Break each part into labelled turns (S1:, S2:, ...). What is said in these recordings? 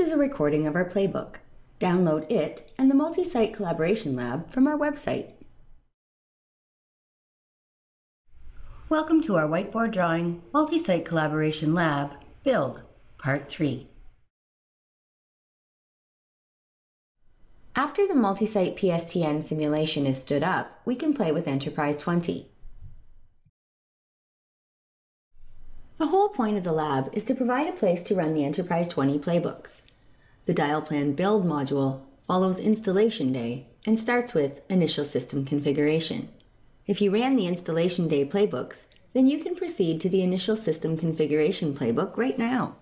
S1: is a recording of our playbook. Download it and the Multisite Collaboration Lab from our website. Welcome to our whiteboard drawing Multisite Collaboration Lab Build, Part 3. After the Multisite PSTN simulation is stood up, we can play with Enterprise 20. The whole point of the lab is to provide a place to run the Enterprise 20 playbooks. The Dial Plan Build module follows Installation Day and starts with Initial System Configuration. If you ran the Installation Day playbooks, then you can proceed to the Initial System Configuration playbook right now.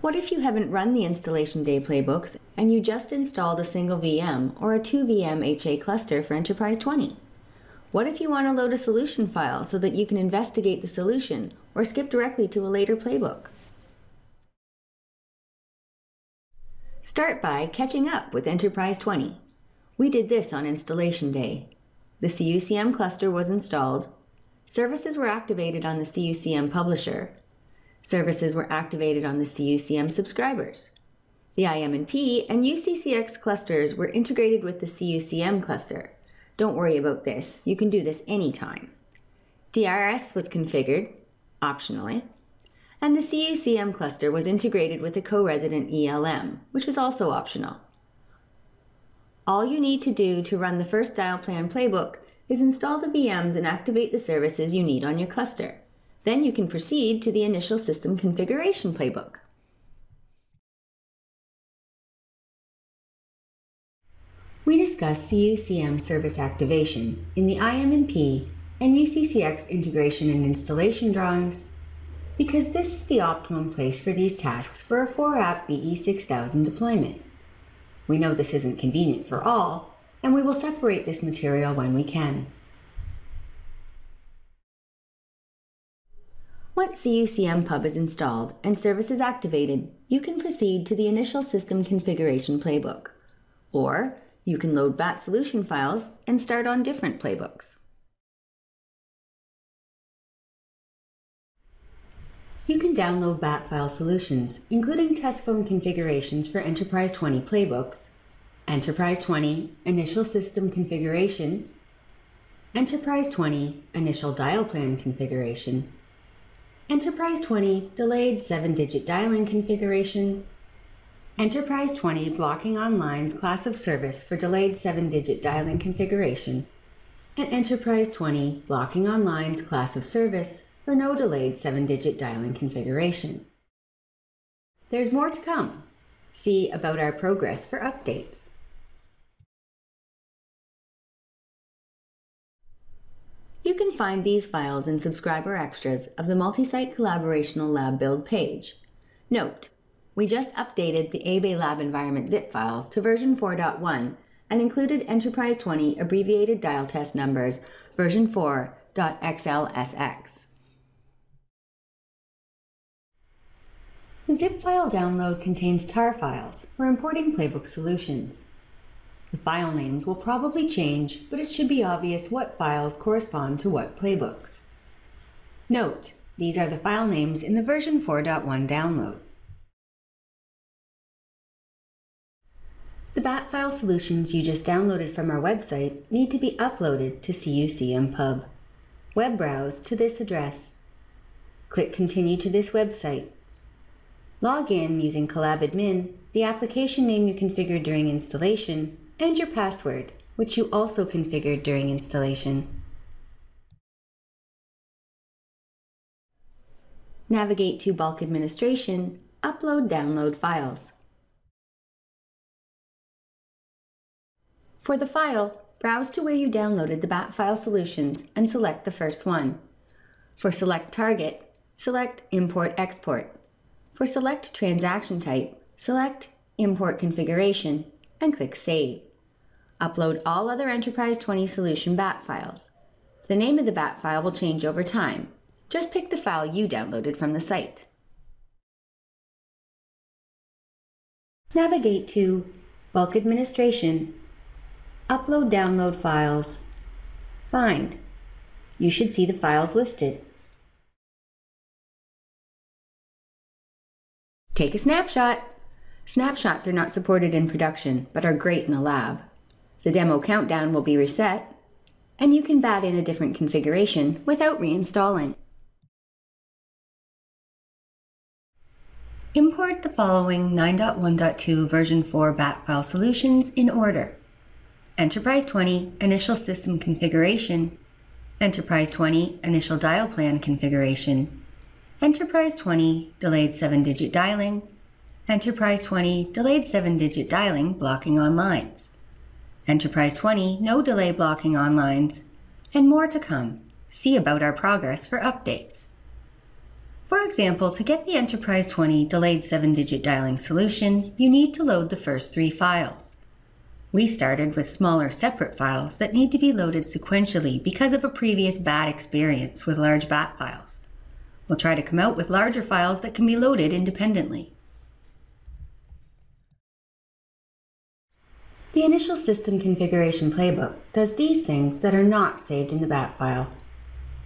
S1: What if you haven't run the Installation Day playbooks and you just installed a single VM or a 2 VM HA cluster for Enterprise 20? What if you want to load a solution file so that you can investigate the solution or skip directly to a later playbook? Start by catching up with Enterprise 20. We did this on Installation Day. The CUCM cluster was installed, services were activated on the CUCM publisher, services were activated on the CUCM subscribers. The IM&P and UCCX clusters were integrated with the CUCM cluster. Don't worry about this, you can do this anytime. DRS was configured, optionally, and the CUCM cluster was integrated with the co-resident ELM, which was also optional. All you need to do to run the first Dial Plan playbook is install the VMs and activate the services you need on your cluster. Then you can proceed to the Initial System Configuration playbook. We discussed CUCM service activation in the IM&P and UCCX integration and installation drawings because this is the optimum place for these tasks for a 4-app BE6000 deployment. We know this isn't convenient for all, and we will separate this material when we can. Once CUCM Pub is installed and services activated, you can proceed to the Initial System Configuration playbook, or you can load BAT solution files and start on different playbooks. You can download BAT file solutions, including test phone configurations for Enterprise 20 playbooks, Enterprise 20 Initial System Configuration, Enterprise 20 Initial Dial Plan Configuration, Enterprise 20 Delayed 7-Digit Dialing Configuration, Enterprise 20 Blocking on Lines Class of Service for Delayed 7-Digit Dialing Configuration, and Enterprise 20 Blocking on Lines Class of Service for No Delayed 7-Digit Dialing Configuration. There's more to come. See about our progress for updates. You can find these files in Subscriber Extras of the Multisite Collaboration Lab build page. Note, we just updated the ABay Lab Environment zip file to version 4.1 and included Enterprise 20 abbreviated dial test numbers version 4.xlsx. The zip file download contains tar files for importing playbook solutions. The file names will probably change, but it should be obvious what files correspond to what playbooks. Note, these are the file names in the version 4.1 download. The BAT file solutions you just downloaded from our website need to be uploaded to CUCM Pub. Web browse to this address. Click Continue to this website. Log in using CollabAdmin, the application name you configured during installation, and your password, which you also configured during installation. Navigate to Bulk Administration, Upload/Download Files. For the file, browse to where you downloaded the BAT file solutions and select the first one. For Select Target, select Import/Export. For Select Transaction Type, select Import Configuration and click Save. Upload all other Enterprise 20 solution BAT files. The name of the BAT file will change over time. Just pick the file you downloaded from the site. Navigate to Bulk Administration, Upload/Download Files, Find. You should see the files listed. Take a snapshot. Snapshots are not supported in production, but are great in the lab. The demo countdown will be reset, and you can bat in a different configuration without reinstalling. Import the following 9.1.2 version 4 bat file solutions in order: Enterprise 20 Initial System Configuration, Enterprise 20 Initial Dial Plan Configuration, Enterprise 20 Delayed 7-Digit Dialing, Enterprise 20 Delayed 7-Digit Dialing Blocking on Lines, Enterprise 20 No Delay Blocking on Lines, and more to come. See about our progress for updates. For example, to get the Enterprise 20 Delayed 7-Digit Dialing solution, you need to load the first 3 files. We started with smaller separate files that need to be loaded sequentially because of a previous bad experience with large bat files. We'll try to come out with larger files that can be loaded independently. The Initial System Configuration Playbook does these things that are not saved in the bat file.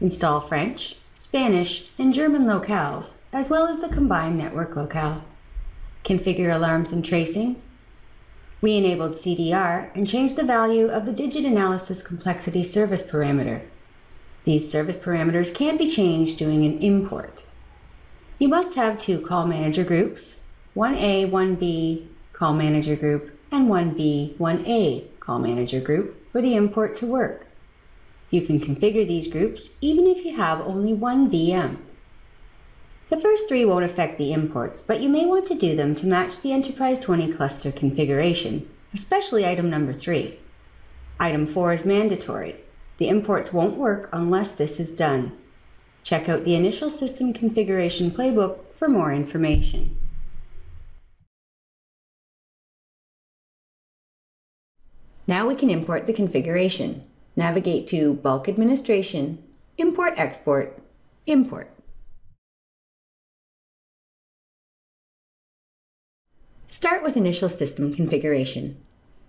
S1: Install French, Spanish, and German locales, as well as the combined network locale. Configure alarms and tracing. We enabled CDR and changed the value of the Digit Analysis Complexity Service Parameter. These service parameters can't be changed doing an import. You must have 2 call manager groups, 1A, 1B call manager group, and 1B, 1A call manager group for the import to work. You can configure these groups even if you have only 1 VM. The first 3 won't affect the imports, but you may want to do them to match the Enterprise 20 cluster configuration, especially item number 3. Item 4 is mandatory. The imports won't work unless this is done. Check out the Initial System Configuration Playbook for more information. Now we can import the configuration. Navigate to Bulk Administration, Import Export, Import. Start with Initial System Configuration.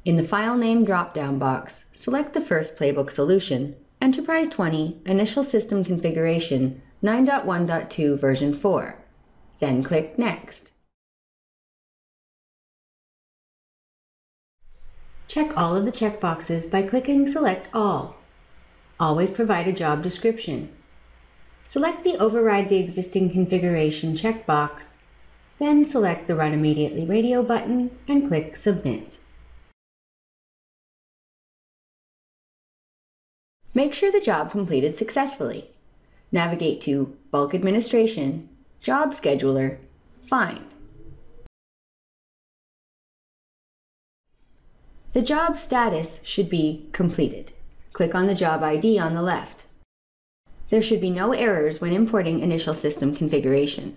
S1: In the File Name drop-down box, select the first Playbook solution, Enterprise 20 Initial System Configuration 9.1.2 version 4. Then click Next. Check all of the checkboxes by clicking Select All. Always provide a job description. Select the Override the Existing Configuration checkbox, then select the Run Immediately radio button and click Submit. Make sure the job completed successfully. Navigate to Bulk Administration, Job Scheduler, Find. The job status should be completed. Click on the job ID on the left. There should be no errors when importing initial system configuration.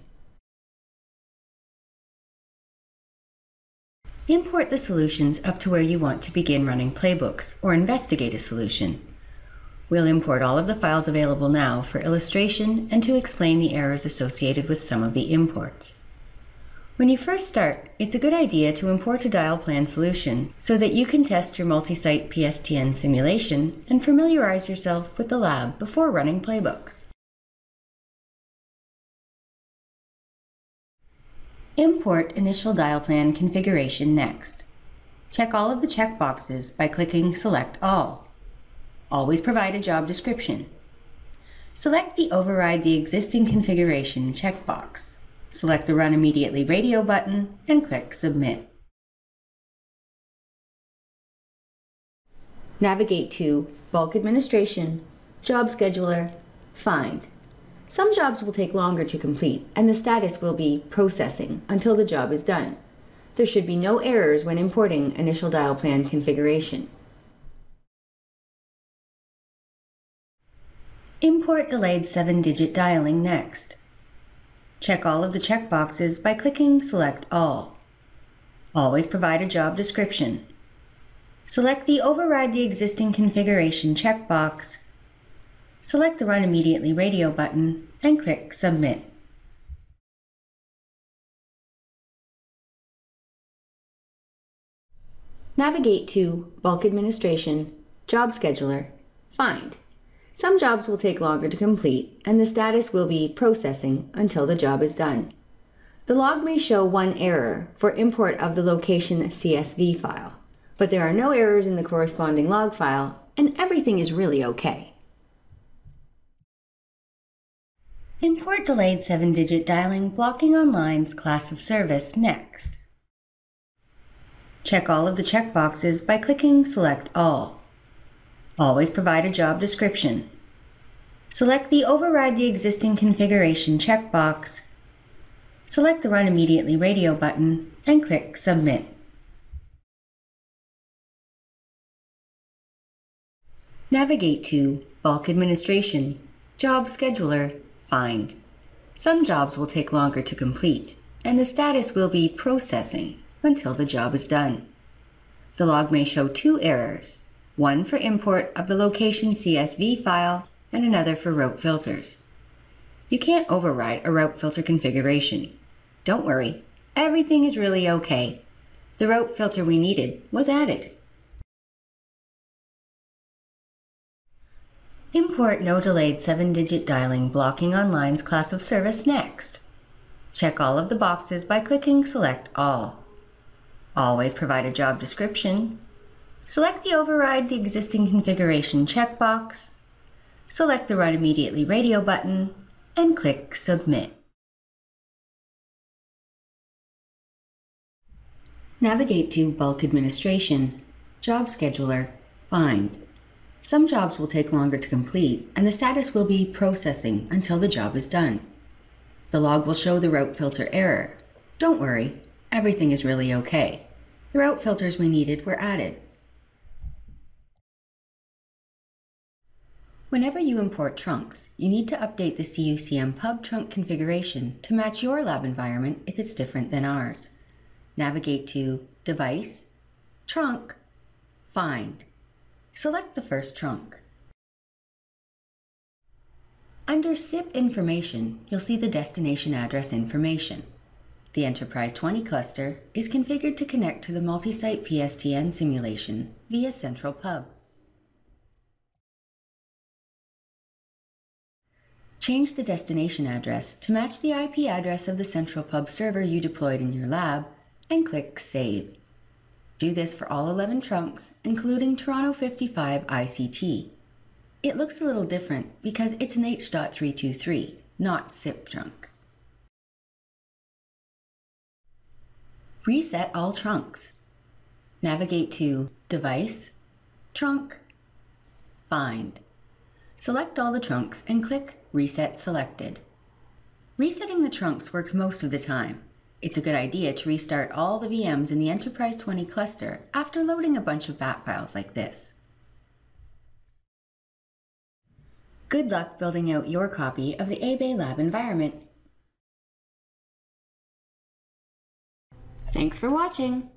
S1: Import the solutions up to where you want to begin running playbooks or investigate a solution. We'll import all of the files available now for illustration and to explain the errors associated with some of the imports. When you first start, it's a good idea to import a dial plan solution so that you can test your multi-site PSTN simulation and familiarize yourself with the lab before running playbooks. Import initial dial plan configuration next. Check all of the checkboxes by clicking Select All. Always provide a job description. Select the Override the Existing Configuration checkbox. Select the Run Immediately radio button and click Submit. Navigate to Bulk Administration, Job Scheduler, Find. Some jobs will take longer to complete, and the status will be Processing until the job is done. There should be no errors when importing initial dial plan configuration. Import delayed 7-digit dialing next. Check all of the checkboxes by clicking Select All. Always provide a job description. Select the Override the Existing Configuration checkbox. Select the Run Immediately radio button and click Submit. Navigate to Bulk Administration, Job Scheduler, Find. Some jobs will take longer to complete, and the status will be Processing until the job is done. The log may show one error for import of the location CSV file, but there are no errors in the corresponding log file, and everything is really okay. Import delayed 7-digit dialing blocking on lines class of service next. Check all of the checkboxes by clicking Select All. Always provide a job description. Select the Override the Existing Configuration checkbox. Select the Run Immediately radio button and click Submit. Navigate to Bulk Administration, Job Scheduler, Find. Some jobs will take longer to complete, and the status will be Processing until the job is done. The log may show two errors, one for import of the location CSV file and another for route filters. You can't override a route filter configuration. Don't worry, everything is really okay. The route filter we needed was added. Import no delayed 7-digit dialing blocking on lines class of service next. Check all of the boxes by clicking Select All. Always provide a job description. Select the Override the Existing Configuration checkbox. Select the Run Immediately radio button and click Submit. Navigate to Bulk Administration, Job Scheduler, Find. Some jobs will take longer to complete, and the status will be Processing until the job is done. The log will show the route filter error. Don't worry, everything is really okay. The route filters we needed were added. Whenever you import trunks, you need to update the CUCM pub trunk configuration to match your lab environment if it's different than ours. Navigate to Device, Trunk, Find. Select the first trunk. Under SIP Information, you'll see the destination address information. The Enterprise 20 cluster is configured to connect to the multi-site PSTN simulation via Central Pub. Change the destination address to match the IP address of the Central Pub server you deployed in your lab and click Save. Do this for all 11 trunks, including Toronto 55 ICT. It looks a little different because it's an H.323, not SIP trunk. Reset all trunks. Navigate to Device, Trunk, Find. Select all the trunks and click Reset Selected. Resetting the trunks works most of the time. It's a good idea to restart all the VMs in the Enterprise 20 cluster after loading a bunch of bat files like this. Good luck building out your copy of the ABay lab environment. Thanks for watching.